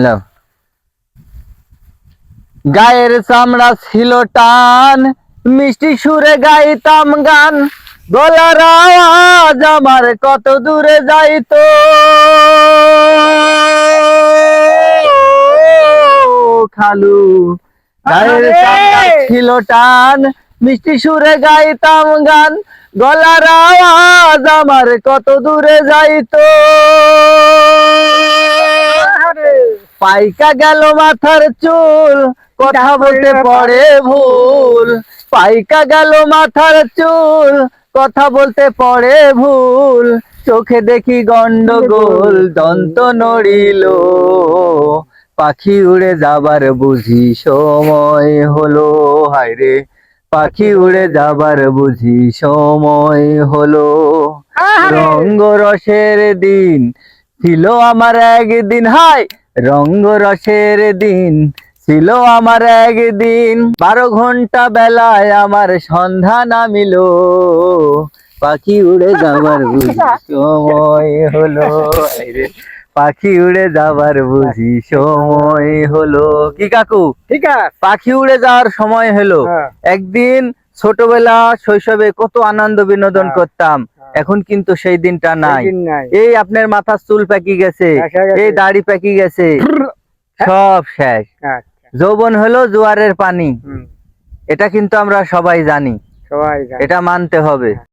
লাও। গায়ের চামড়া ছিল টান, মিষ্টি সুরে গাইতাম গান, গলার আওয়াজ আমার কত দূরে যাইতো। খালু গায়ের চামড়া ছিল টান, মিষ্টি সুরে গাইতাম গান, গলার আওয়াজ আমার কত দূরে যাইতো। পাইকা গেল মাথার চুল, কথা বলতে পড়ে ভুল। পাইকা গেল মাথার চুল, কথা বলতে পড়ে ভুল। চোখে দেখি গন্ডগোল, দন্ত নড়িল। পাখি উড়ে যাবার বুঝি সময় হলো। হায়রে পাখি উড়ে যাবার বুঝি সময় হলো। রঙ্গরসের দিন ছিল আমার একদিন, হায় রঙ্গরসের দিন ছিল আমার একদিন। 12 ঘন্টা বেলায় আমার সন্ধ্যা নামিল। পাখি উড়ে যাবার বুঝি সময় হলো। পাখি উড়ে যাবার বুঝি সময় হলো। কি কাকু, ঠিক আছে। পাখি উড়ে যাওয়ার সময় হলো। একদিন ছোটবেলা শৈশবে কত আনন্দ বিনোদন করতাম, এখন কিন্তু সেই দিনটা নাই। এই আপনার মাথার চুল পেকে গেছে, এই দাড়ি পেকে গেছে, সব শেষ। যৌবন হলো জোয়ারের পানি, এটা কিন্তু আমরা সবাই জানি, এটা মানতে হবে।